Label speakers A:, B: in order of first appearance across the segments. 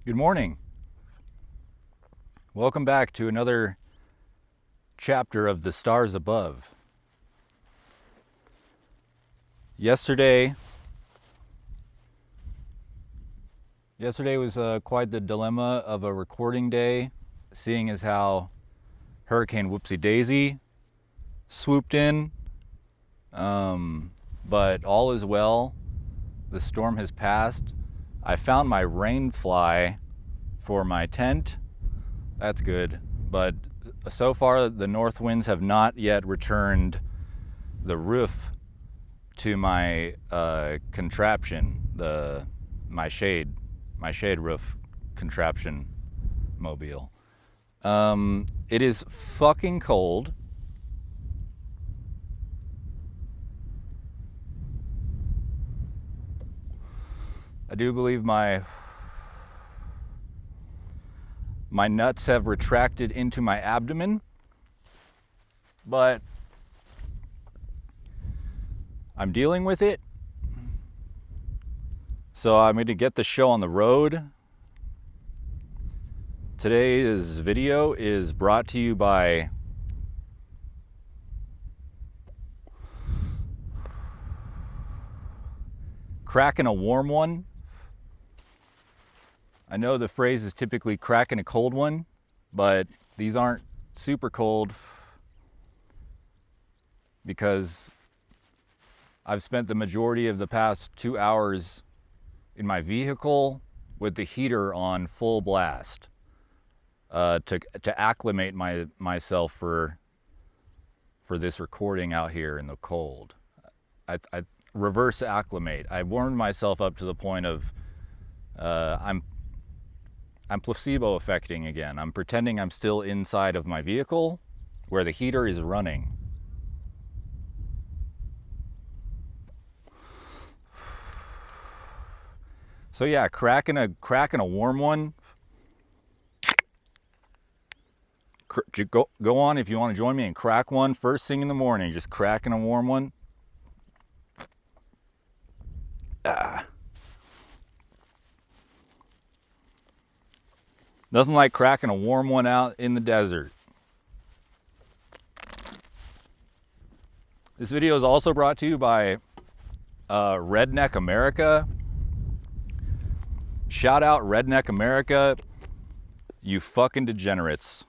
A: Good morning. Welcome back to another chapter of The Stars Above. Yesterday was quite the dilemma of a recording day, seeing as how Hurricane Whoopsie Daisy swooped in. But all is well. The storm has passed. I found my rain fly for my tent. That's good. But so far, the north winds have not yet returned the roof to my contraption, my shade roof contraption mobile. It is fucking cold. I do believe my nuts have retracted into my abdomen, but I'm dealing with it. So I'm going to get the show on the road. Today's video is brought to you by cracking a warm one. I know the phrase is typically cracking a cold one, but these aren't super cold because I've spent the majority of the past 2 hours in my vehicle with the heater on full blast to acclimate myself for this recording out here in the cold. I reverse acclimate. I warmed myself up to the point of I'm placebo affecting again. I'm pretending I'm still inside of my vehicle where the heater is running. So yeah, cracking a warm one. Go on if you want to join me and crack one first thing in the morning. Just cracking a warm one. Nothing like cracking a warm one out in the desert. This video is also brought to you by Redneck America. Shout out Redneck America, you fucking degenerates.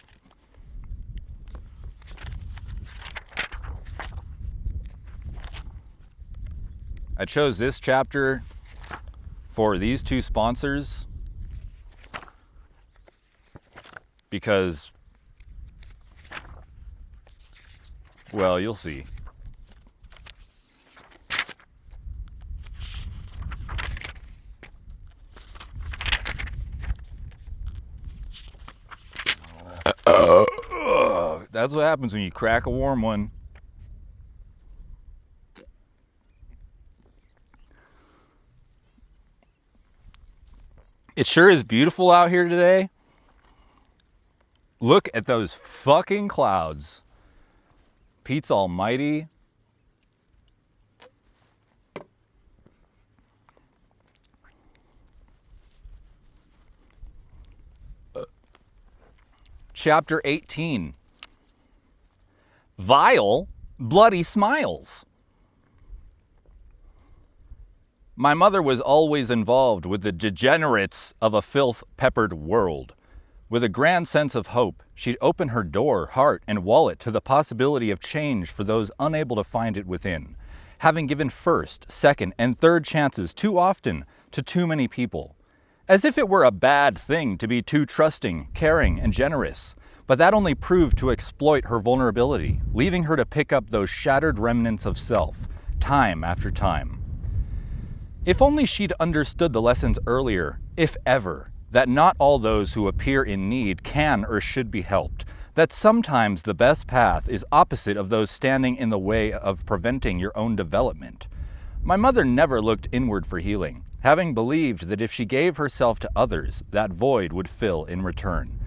A: I chose this chapter for these two sponsors because, well, you'll see. That's what happens when you crack a warm one. It sure is beautiful out here today. Look at those fucking clouds. Pete's almighty. Chapter 18. Vile, bloody smiles. My mother was always involved with the degenerates of a filth-peppered world. With a grand sense of hope, she'd open her door, heart, and wallet to the possibility of change for those unable to find it within, having given first, second, and third chances too often to too many people. As if it were a bad thing to be too trusting, caring, and generous. But that only proved to exploit her vulnerability, leaving her to pick up those shattered remnants of self, time after time. If only she'd understood the lessons earlier, if ever, that not all those who appear in need can or should be helped, that sometimes the best path is opposite of those standing in the way of preventing your own development. My mother never looked inward for healing, having believed that if she gave herself to others, that void would fill in return.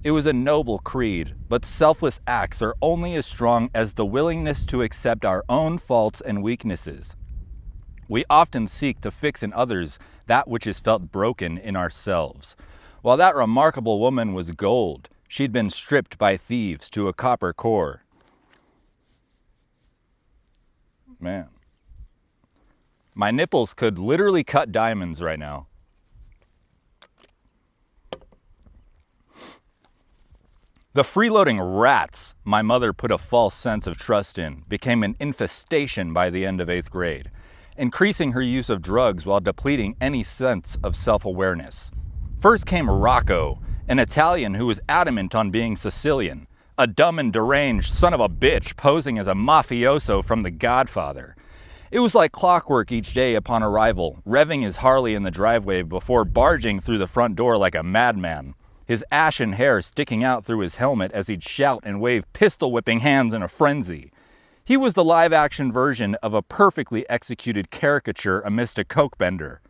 A: It was a noble creed, but selfless acts are only as strong as the willingness to accept our own faults and weaknesses. We often seek to fix in others that which is felt broken in ourselves. while that remarkable woman was gold. She'd been stripped by thieves to a copper core. Man. My nipples could literally cut diamonds right now. The freeloading rats my mother put a false sense of trust in became an infestation by the end of 8th grade, increasing her use of drugs while depleting any sense of self-awareness. First came Rocco, an Italian who was adamant on being Sicilian, a dumb and deranged son of a bitch posing as a mafioso from The Godfather. It was like clockwork each day upon arrival, revving his Harley in the driveway before barging through the front door like a madman, his ashen hair sticking out through his helmet as he'd shout and wave pistol-whipping hands in a frenzy. He was the live-action version of a perfectly executed caricature amidst a coke bender.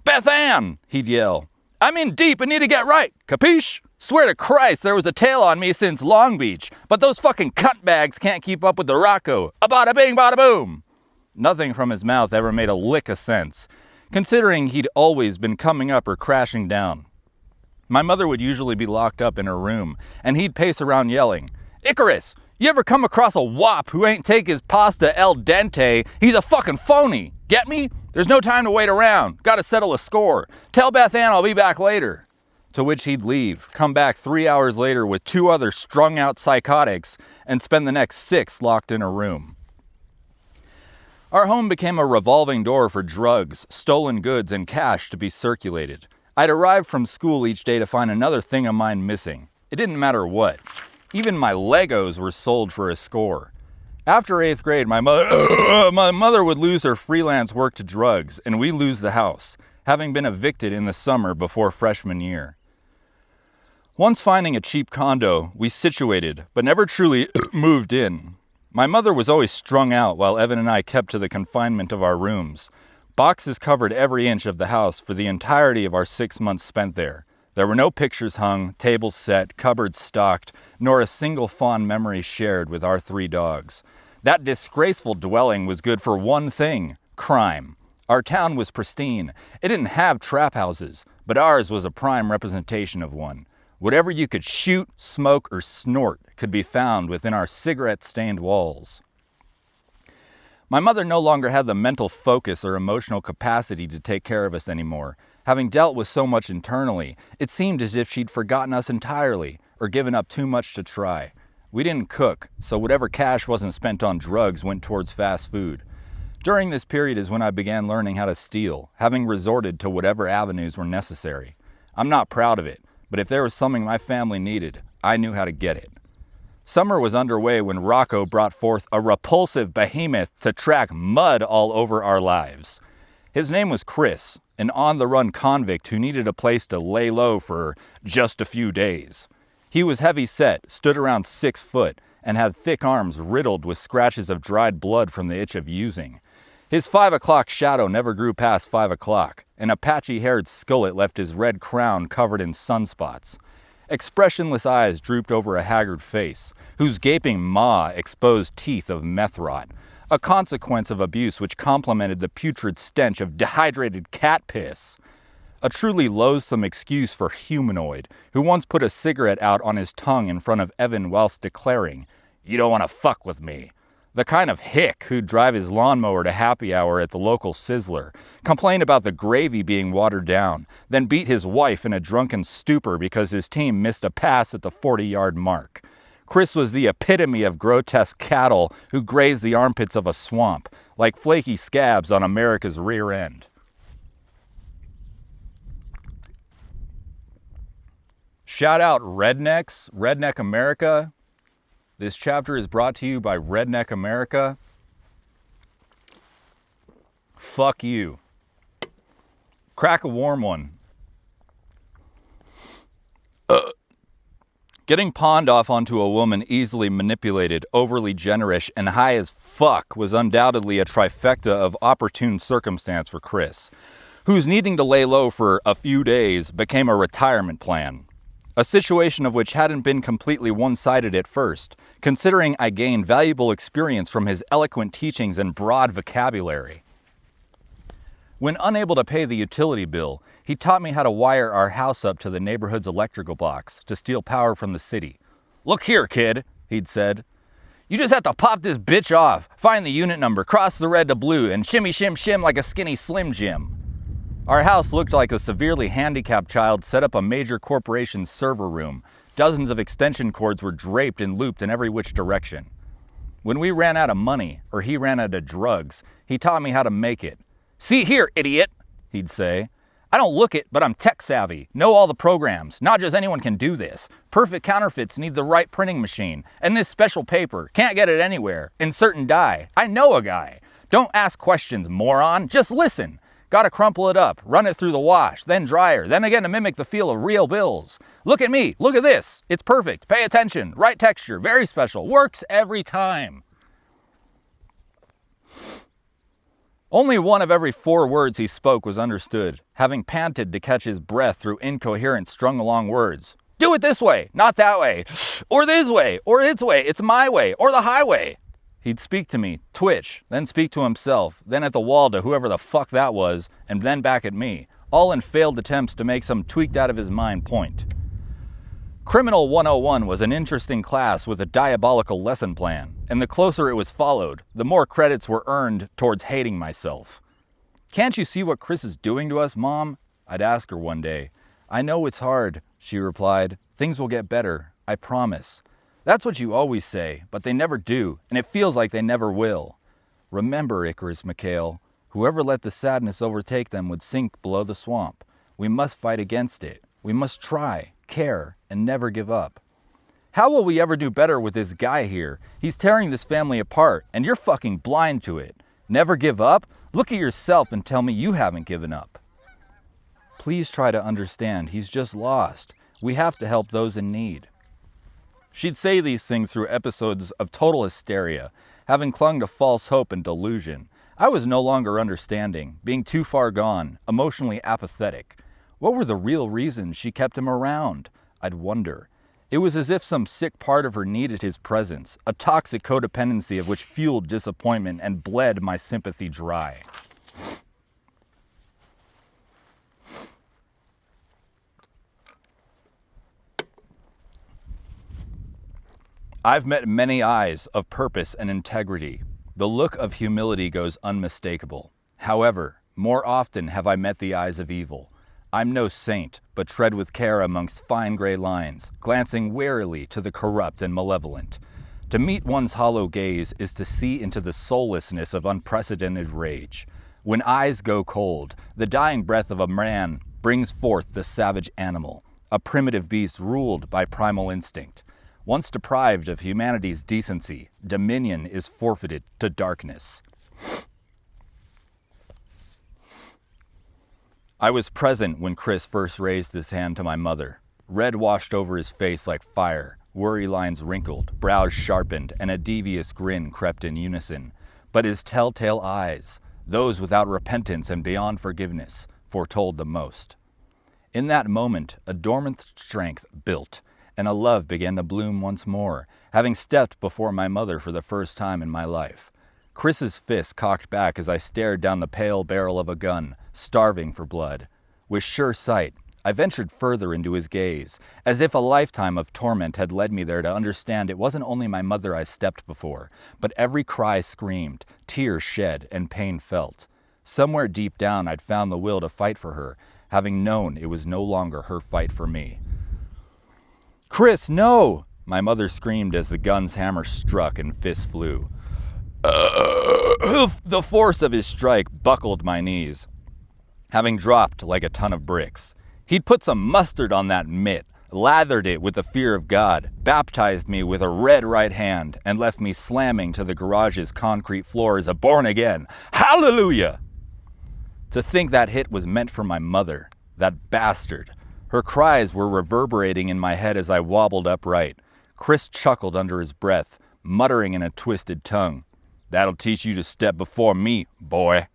A: "Beth Ann!" he'd yell. "I'm in deep and need to get right, capiche? Swear to Christ there was a tail on me since Long Beach, but those fucking cuntbags can't keep up with the Rocco. A bada bing, bada boom!" Nothing from his mouth ever made a lick of sense, considering he'd always been coming up or crashing down. My mother would usually be locked up in her room, and he'd pace around yelling, "Icarus, you ever come across a wop who ain't take his pasta el dente? He's a fucking phony. Get me? There's no time to wait around. Gotta settle a score. Tell Beth Ann I'll be back later." To which he'd leave, come back 3 hours later with 2 other strung-out psychotics, and spend the next 6 locked in a room. Our home became a revolving door for drugs, stolen goods, and cash to be circulated. I'd arrive from school each day to find another thing of mine missing. It didn't matter what. Even my Legos were sold for a score. After 8th grade, my mother would lose her freelance work to drugs, and we'd lose the house, having been evicted in the summer before freshman year. Once finding a cheap condo, we situated, but never truly moved in. My mother was always strung out while Evan and I kept to the confinement of our rooms. Boxes covered every inch of the house for the entirety of our 6 months spent there. There were no pictures hung, tables set, cupboards stocked, nor a single fond memory shared with our 3 dogs. That disgraceful dwelling was good for one thing: crime. Our town was pristine. It didn't have trap houses, but ours was a prime representation of one. Whatever you could shoot, smoke, or snort could be found within our cigarette-stained walls. My mother no longer had the mental focus or emotional capacity to take care of us anymore. Having dealt with so much internally, it seemed as if she'd forgotten us entirely or given up too much to try. We didn't cook, so whatever cash wasn't spent on drugs went towards fast food. During this period is when I began learning how to steal, having resorted to whatever avenues were necessary. I'm not proud of it, but if there was something my family needed, I knew how to get it. Summer was underway when Rocco brought forth a repulsive behemoth to track mud all over our lives. His name was Chris, an on-the-run convict who needed a place to lay low for just a few days. He was heavy-set, stood around 6 foot, and had thick arms riddled with scratches of dried blood from the itch of using. His 5 o'clock shadow never grew past 5 o'clock, and a patchy-haired skullet left his red crown covered in sunspots. Expressionless eyes drooped over a haggard face, whose gaping maw exposed teeth of meth rot, a consequence of abuse which complemented the putrid stench of dehydrated cat piss. A truly loathsome excuse for humanoid, who once put a cigarette out on his tongue in front of Evan whilst declaring, "You don't want to fuck with me." The kind of hick who'd drive his lawnmower to happy hour at the local Sizzler, complain about the gravy being watered down, then beat his wife in a drunken stupor because his team missed a pass at the 40-yard mark. Chris was the epitome of grotesque cattle who grazed the armpits of a swamp, like flaky scabs on America's rear end. Shout out Rednecks, Redneck America. This chapter is brought to you by Redneck America. Fuck you. Crack a warm one. Getting pawned off onto a woman easily manipulated, overly generous, and high as fuck was undoubtedly a trifecta of opportune circumstance for Chris, whose needing to lay low for a few days became a retirement plan. A situation of which hadn't been completely one-sided at first, considering I gained valuable experience from his eloquent teachings and broad vocabulary. When unable to pay the utility bill, he taught me how to wire our house up to the neighborhood's electrical box to steal power from the city. "Look here, kid," he'd said. "You just have to pop this bitch off, find the unit number, cross the red to blue, and shimmy shim shim like a skinny Slim Jim." Our house looked like a severely handicapped child set up a major corporation's server room. Dozens of extension cords were draped and looped in every which direction. When we ran out of money, or he ran out of drugs, he taught me how to make it. "See here, idiot," he'd say. "I don't look it, but I'm tech savvy. Know all the programs. Not just anyone can do this. Perfect counterfeits need the right printing machine. And this special paper. Can't get it anywhere. Insert and die. I know a guy. Don't ask questions, moron. Just listen. Gotta crumple it up, run it through the wash, then dryer, then again to mimic the feel of real bills. Look at me. Look at this. It's perfect. Pay attention. Right texture. Very special. Works every time." Only one of every 4 words he spoke was understood, having panted to catch his breath through incoherent strung-along words. "Do it this way, not that way, or this way, or its way, it's my way, or the highway." He'd speak to me, twitch, then speak to himself, then at the wall to whoever the fuck that was, and then back at me, all in failed attempts to make some tweaked out of his mind point. Criminal 101 was an interesting class with a diabolical lesson plan, and the closer it was followed, the more credits were earned towards hating myself. "Can't you see what Chris is doing to us, Mom?" I'd ask her one day. "I know it's hard," she replied. "Things will get better, I promise." "That's what you always say, but they never do, and it feels like they never will." "Remember, Icarus McHale, whoever let the sadness overtake them would sink below the swamp. We must fight against it. We must try, care, and never give up." "How will we ever do better with this guy here? He's tearing this family apart, and you're fucking blind to it. Never give up? Look at yourself and tell me you haven't given up." "Please try to understand. He's just lost. We have to help those in need." She'd say these things through episodes of total hysteria, having clung to false hope and delusion. I was no longer understanding, being too far gone, emotionally apathetic. What were the real reasons she kept him around? I'd wonder. It was as if some sick part of her needed his presence, a toxic codependency of which fueled disappointment and bled my sympathy dry. I've met many eyes of purpose and integrity. The look of humility goes unmistakable. However, more often have I met the eyes of evil. I'm no saint, but tread with care amongst fine gray lines, glancing warily to the corrupt and malevolent. To meet one's hollow gaze is to see into the soullessness of unprecedented rage. When eyes go cold, the dying breath of a man brings forth the savage animal, a primitive beast ruled by primal instinct. Once deprived of humanity's decency, dominion is forfeited to darkness. I was present when Chris first raised his hand to my mother. Red washed over his face like fire, worry lines wrinkled, brows sharpened, and a devious grin crept in unison. But his telltale eyes, those without repentance and beyond forgiveness, foretold the most. In that moment, a dormant strength built, and a love began to bloom once more, having stepped before my mother for the first time in my life. Chris's fist cocked back as I stared down the pale barrel of a gun, starving for blood. With sure sight, I ventured further into his gaze, as if a lifetime of torment had led me there to understand it wasn't only my mother I stepped before, but every cry screamed, tears shed, and pain felt. Somewhere deep down I'd found the will to fight for her, having known it was no longer her fight for me. "Chris, no!" my mother screamed as the gun's hammer struck and fists flew. The force of his strike buckled my knees, having dropped like a ton of bricks. He'd put some mustard on that mitt, lathered it with the fear of God, baptized me with a red right hand, and left me slamming to the garage's concrete floor as a born again. Hallelujah! To think that hit was meant for my mother, that bastard. Her cries were reverberating in my head as I wobbled upright. Chris chuckled under his breath, muttering in a twisted tongue. "That'll teach you to step before me, boy."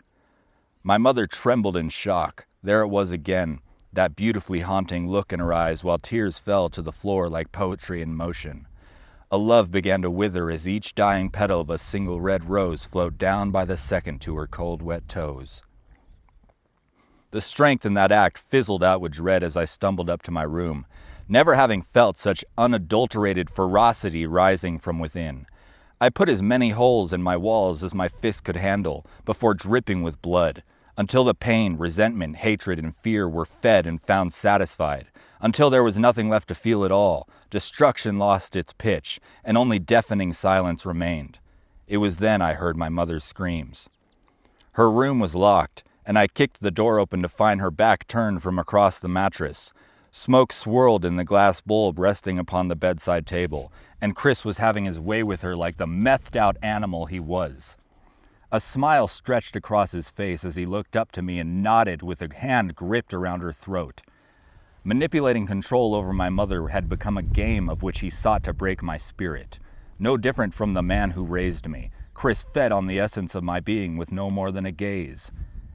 A: My mother trembled in shock. There it was again, that beautifully haunting look in her eyes while tears fell to the floor like poetry in motion. A love began to wither as each dying petal of a single red rose flowed down by the second to her cold, wet toes. The strength in that act fizzled out with dread as I stumbled up to my room, never having felt such unadulterated ferocity rising from within. I put as many holes in my walls as my fist could handle before dripping with blood, until the pain, resentment, hatred, and fear were fed and found satisfied, until there was nothing left to feel at all. Destruction lost its pitch, and only deafening silence remained. It was then I heard my mother's screams. Her room was locked, and I kicked the door open to find her back turned from across the mattress. Smoke swirled in the glass bulb resting upon the bedside table, and Chris was having his way with her like the methed-out animal he was. A smile stretched across his face as he looked up to me and nodded with a hand gripped around her throat. Manipulating control over my mother had become a game of which he sought to break my spirit. No different from the man who raised me, Chris fed on the essence of my being with no more than a gaze.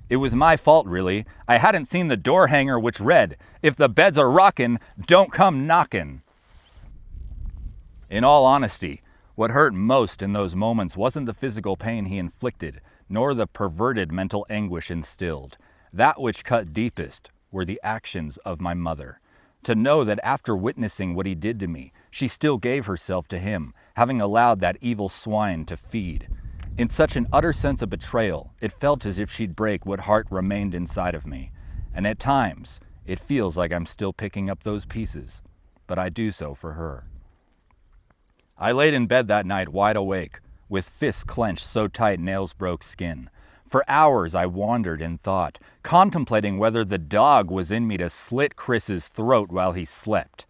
A: It was my fault, really. I hadn't seen the door hanger which read, "If the beds are rockin', don't come knockin'." In all honesty, what hurt most in those moments wasn't the physical pain he inflicted, nor the perverted mental anguish instilled. That which cut deepest were the actions of my mother. To know that after witnessing what he did to me, she still gave herself to him, having allowed that evil swine to feed. In such an utter sense of betrayal, it felt as if she'd break what heart remained inside of me. And at times, it feels like I'm still picking up those pieces, but I do so for her. I laid in bed that night wide awake, with fists clenched so tight nails broke skin. For hours I wandered in thought, contemplating whether the dog was in me to slit Chris's throat while he slept.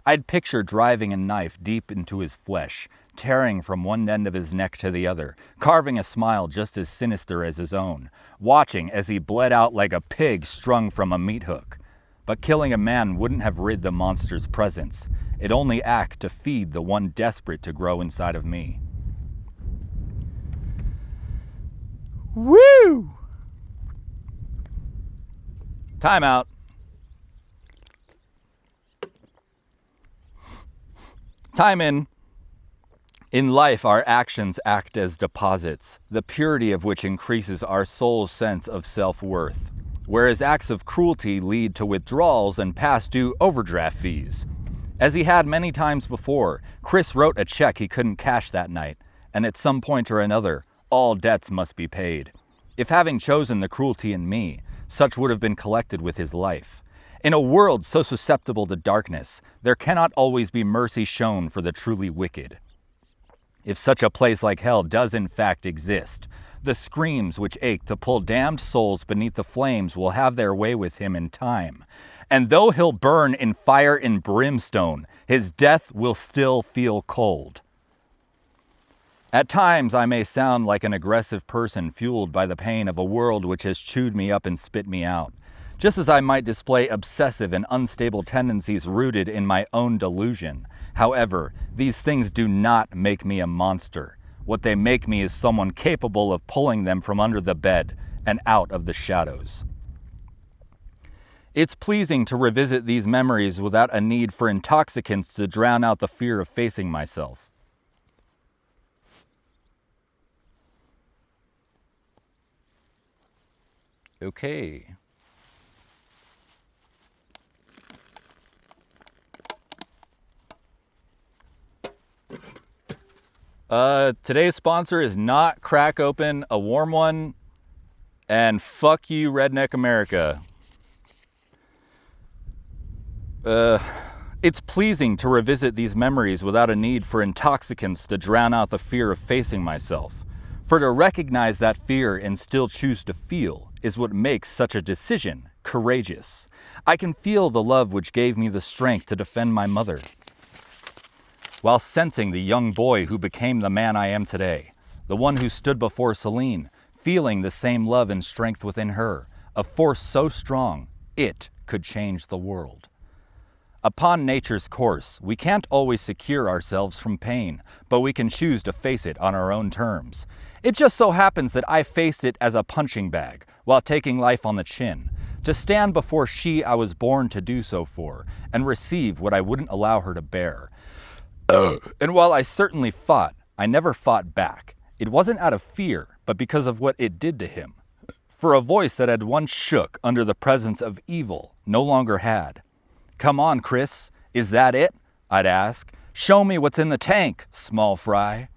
A: I'd picture driving a knife deep into his flesh, tearing from one end of his neck to the other, carving a smile just as sinister as his own, watching as he bled out like a pig strung from a meat hook. But killing a man wouldn't have rid the monster's presence. It'd only act to feed the one desperate to grow inside of me. Woo! Time out. Time in. In life, our actions act as deposits, the purity of which increases our soul's sense of self-worth, whereas acts of cruelty lead to withdrawals and past due overdraft fees. As he had many times before, Chris wrote a check he couldn't cash that night, and at some point or another, all debts must be paid. If having chosen the cruelty in me, such would have been collected with his life. In a world so susceptible to darkness, there cannot always be mercy shown for the truly wicked. If such a place like hell does in fact exist, the screams which ache to pull damned souls beneath the flames will have their way with him in time. And though he'll burn in fire and brimstone, his death will still feel cold. At times I may sound like an aggressive person fueled by the pain of a world which has chewed me up and spit me out, just as I might display obsessive and unstable tendencies rooted in my own delusion. However, these things do not make me a monster. What they make me is someone capable of pulling them from under the bed and out of the shadows. It's pleasing to revisit these memories without a need for intoxicants to drown out the fear of facing myself. Okay. Today's sponsor is not Crack Open, a warm one, and fuck you, Redneck America. It's pleasing to revisit these memories without a need for intoxicants to drown out the fear of facing myself. For to recognize that fear and still choose to feel is what makes such a decision courageous. I can feel the love which gave me the strength to defend my mother, while sensing the young boy who became the man I am today, the one who stood before Celine, feeling the same love and strength within her, a force so strong it could change the world. Upon nature's course, we can't always secure ourselves from pain, but we can choose to face it on our own terms. It just so happens that I faced it as a punching bag, while taking life on the chin, to stand before she I was born to do so for, and receive what I wouldn't allow her to bear. And while I certainly fought, I never fought back. It wasn't out of fear, but because of what it did to him. for a voice that had once shook under the presence of evil no longer had. "Come on, Chris, is that it?" I'd ask. "Show me what's in the tank, small fry."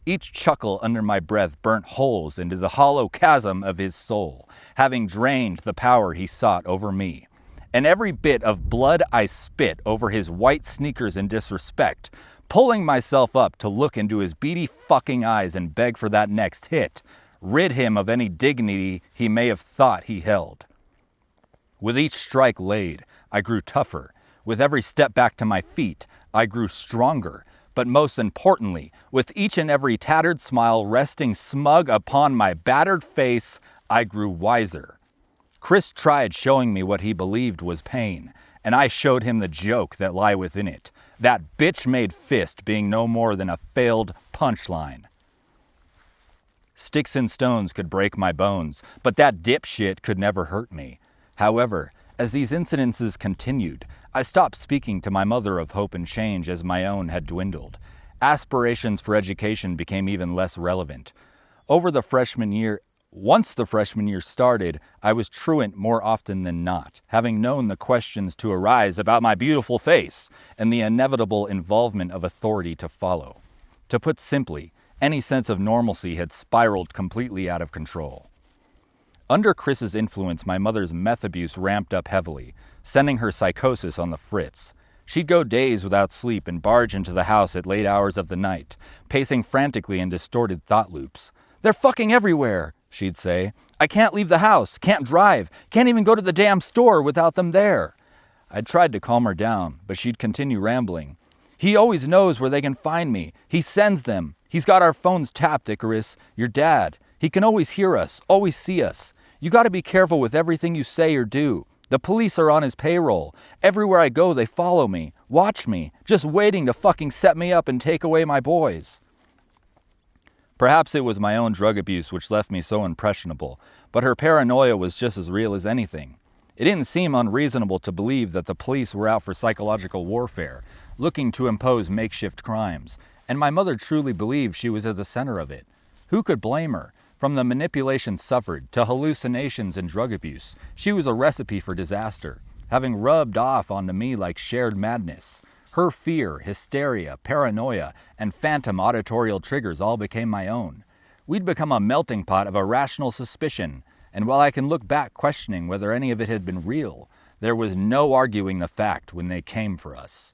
A: Each chuckle under my breath burnt holes into the hollow chasm of his soul, having drained the power he sought over me. And every bit of blood I spit over his white sneakers in disrespect, pulling myself up to look into his beady fucking eyes and beg for that next hit, rid him of any dignity he may have thought he held. With each strike laid, I grew tougher. With every step back to my feet, I grew stronger. But most importantly, with each and every tattered smile resting smug upon my battered face, I grew wiser. Chris tried showing me what he believed was pain, and I showed him the joke that lay within it, that bitch-made fist being no more than a failed punchline. Sticks and stones could break my bones, but that dipshit could never hurt me. However, as these incidences continued, I stopped speaking to my mother of hope and change as my own had dwindled. Aspirations for education became even less relevant. Once the freshman year started, I was truant more often than not, having known the questions to arise about my beautiful face and the inevitable involvement of authority to follow. To put simply, any sense of normalcy had spiraled completely out of control. Under Chris's influence, my mother's meth abuse ramped up heavily, sending her psychosis on the fritz. She'd go days without sleep and barge into the house at late hours of the night, pacing frantically in distorted thought loops. "They're fucking everywhere," she'd say. "I can't leave the house, can't drive, can't even go to the damn store without them there." I'd tried to calm her down, but she'd continue rambling. "He always knows where they can find me. He sends them. He's got our phones tapped, Icarus. Your dad. He can always hear us, always see us. You gotta be careful with everything you say or do. The police are on his payroll. Everywhere I go, they follow me, watch me, just waiting to fucking set me up and take away my boys." Perhaps it was my own drug abuse which left me so impressionable, but her paranoia was just as real as anything. It didn't seem unreasonable to believe that the police were out for psychological warfare, looking to impose makeshift crimes, and my mother truly believed she was at the center of it. Who could blame her? From the manipulation suffered to hallucinations and drug abuse, she was a recipe for disaster, having rubbed off onto me like shared madness. Her fear, hysteria, paranoia, and phantom auditorial triggers all became my own. We'd become a melting pot of irrational suspicion, and while I can look back questioning whether any of it had been real, there was no arguing the fact when they came for us.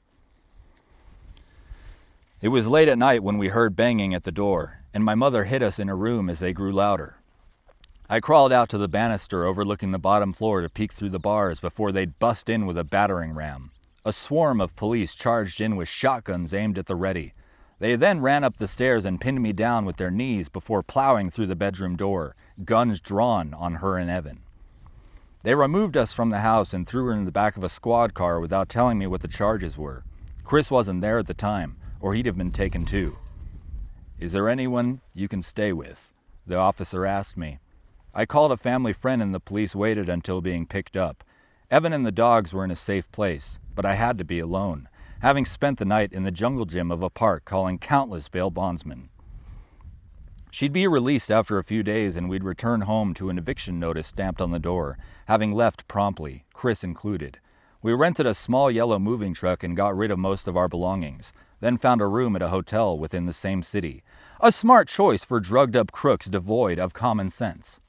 A: It was late at night when we heard banging at the door, and my mother hid us in a room as they grew louder. I crawled out to the banister overlooking the bottom floor to peek through the bars before they'd bust in with a battering ram. A swarm of police charged in with shotguns aimed at the ready. They then ran up the stairs and pinned me down with their knees before plowing through the bedroom door, guns drawn on her and Evan. They removed us from the house and threw her in the back of a squad car without telling me what the charges were. Chris wasn't there at the time, or he'd have been taken too. "Is there anyone you can stay with?" the officer asked me. I called a family friend and the police waited until being picked up. Evan and the dogs were in a safe place, but I had to be alone, having spent the night in the jungle gym of a park calling countless bail bondsmen. She'd be released after a few days and we'd return home to an eviction notice stamped on the door, having left promptly, Chris included. We rented a small yellow moving truck and got rid of most of our belongings, then found a room at a hotel within the same city. A smart choice for drugged-up crooks devoid of common sense.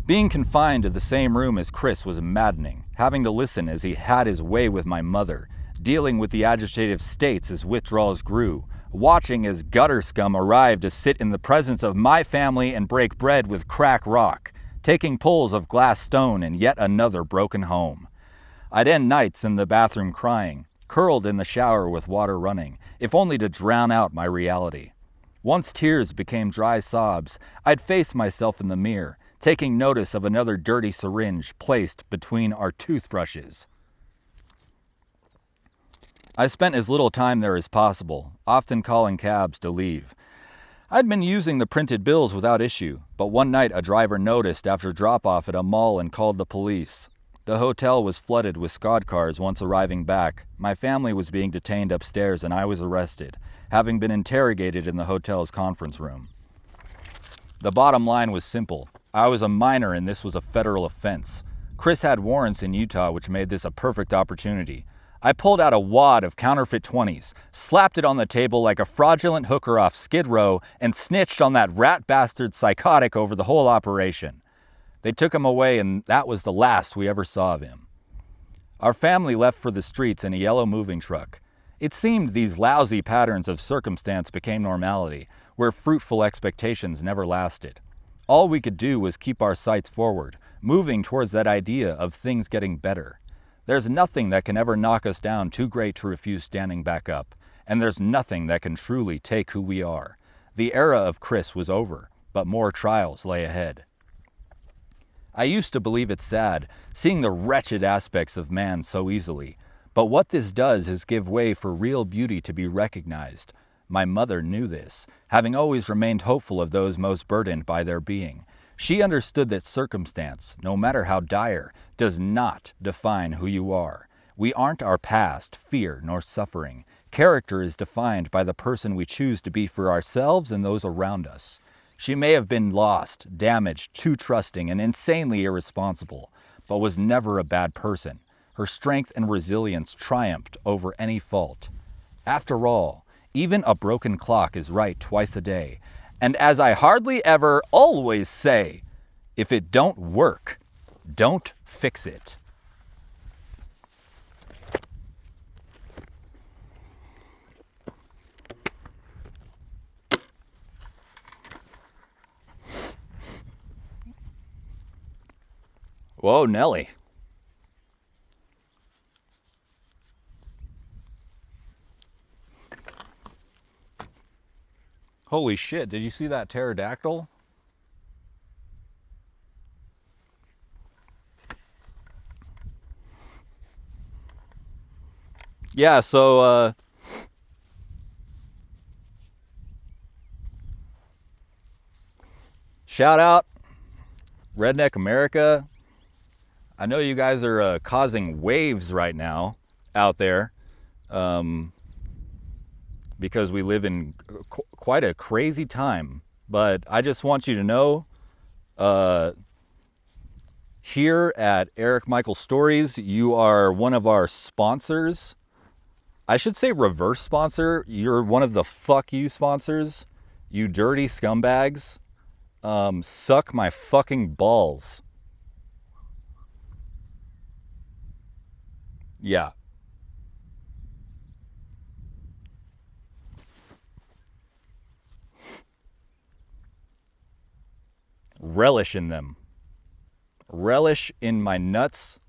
A: Being confined to the same room as Chris was maddening, having to listen as he had his way with my mother, dealing with the agitative states as withdrawals grew, watching as gutter scum arrived to sit in the presence of my family and break bread with crack rock, taking pulls of glass stone in yet another broken home. I'd end nights in the bathroom crying, curled in the shower with water running, if only to drown out my reality. Once tears became dry sobs, I'd face myself in the mirror, taking notice of another dirty syringe placed between our toothbrushes. I spent as little time there as possible, often calling cabs to leave. I'd been using the printed bills without issue, but one night a driver noticed after drop-off at a mall and called the police. The hotel was flooded with squad cars once arriving back. My family was being detained upstairs and I was arrested, having been interrogated in the hotel's conference room. The bottom line was simple. I was a minor and this was a federal offense. Chris had warrants in Utah, which made this a perfect opportunity. I pulled out a wad of counterfeit 20s, slapped it on the table like a fraudulent hooker off Skid Row, and snitched on that rat bastard Psychotic over the whole operation. They took him away, and that was the last we ever saw of him. Our family left for the streets in a yellow moving truck. It seemed these lousy patterns of circumstance became normality, where fruitful expectations never lasted. All we could do was keep our sights forward, moving towards that idea of things getting better. There's nothing that can ever knock us down too great to refuse standing back up, and there's nothing that can truly take who we are. The era of Chris was over, but more trials lay ahead. I used to believe it sad, seeing the wretched aspects of man so easily, but what this does is give way for real beauty to be recognized. My mother knew this, having always remained hopeful of those most burdened by their being. She understood that circumstance, no matter how dire, does not define who you are. We aren't our past, fear, nor suffering. Character is defined by the person we choose to be for ourselves and those around us. She may have been lost, damaged, too trusting, and insanely irresponsible, but was never a bad person. Her strength and resilience triumphed over any fault. After all, even a broken clock is right twice a day. And as I hardly ever always say, if it don't work, don't fix it. Whoa, Nelly. Holy shit, did you see that pterodactyl? Yeah, so, shout out, Redneck America. I know you guys are causing waves right now out there. Because we live in quite a crazy time. But I just want you to know, here at Eric Michael Stories, you are one of our sponsors. I should say reverse sponsor. You're one of the fuck you sponsors. You dirty scumbags. Suck my fucking balls. Yeah. Relish in them. Relish in my nuts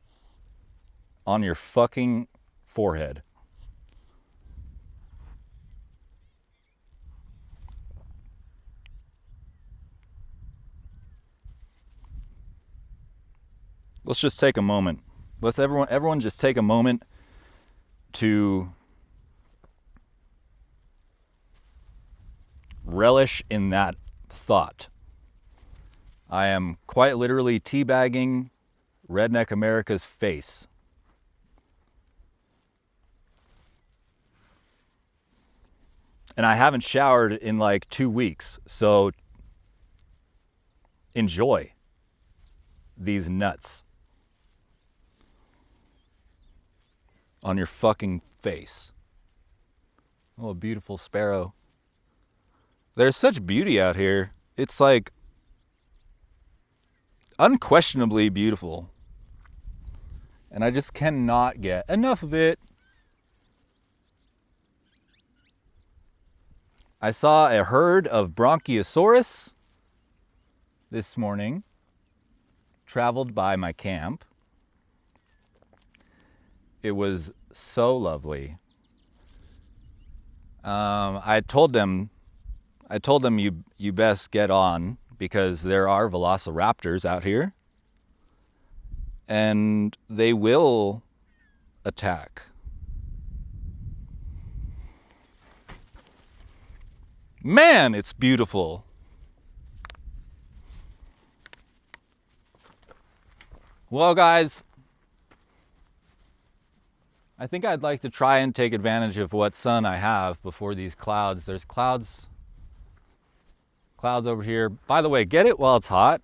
A: on your fucking forehead. Let's just take a moment. Let's everyone just take a moment to relish in that thought. I am quite literally teabagging Redneck America's face. And I haven't showered in like 2 weeks, so enjoy these nuts on your fucking face. Oh, a beautiful sparrow. There's such beauty out here. It's like unquestionably beautiful. And I just cannot get enough of it. I saw a herd of Bronchiosaurus this morning, traveled by my camp. It was so lovely. I told them you best get on because there are velociraptors out here and they will attack. Man, it's beautiful. Well, guys, I think I'd like to try and take advantage of what sun I have before these clouds. There's clouds Clouds over here. By the way, get it while it's hot.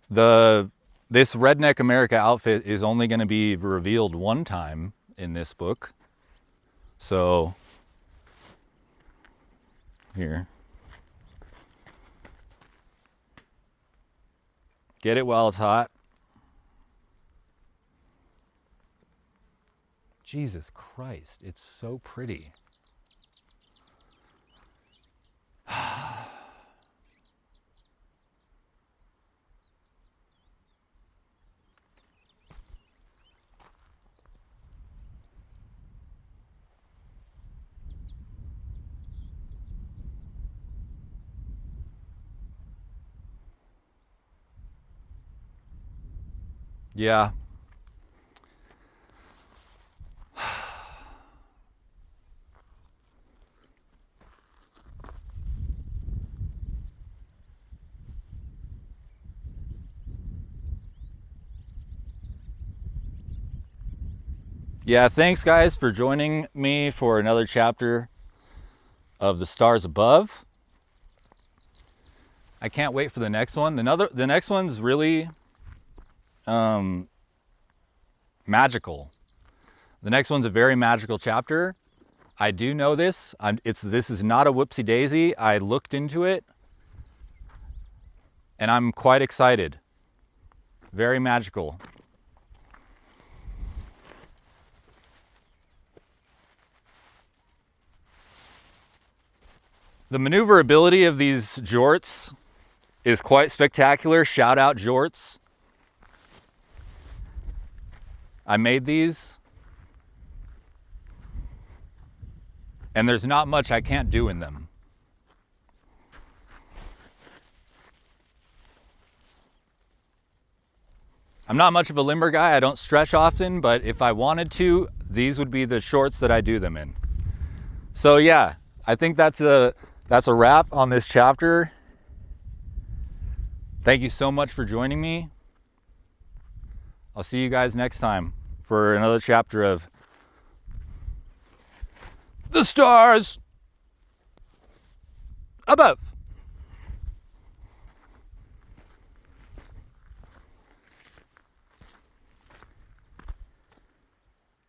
A: This Redneck America outfit is only going to be revealed one time in this book. So, here. Get it while it's hot. Jesus Christ, it's so pretty. Yeah. Yeah, thanks guys for joining me for another chapter of The Stars Above. I can't wait for the next one. The next one's really magical. The next one's a very magical chapter. I do know this. This is not a whoopsie daisy. I looked into it and I'm quite excited. Very magical. The maneuverability of these jorts is quite spectacular. Shout out jorts. I made these. And there's not much I can't do in them. I'm not much of a limber guy. I don't stretch often, but if I wanted to, these would be the shorts that I do them in. So yeah, I think that's a wrap on this chapter. Thank you so much for joining me. I'll see you guys next time for another chapter of The Stars Above.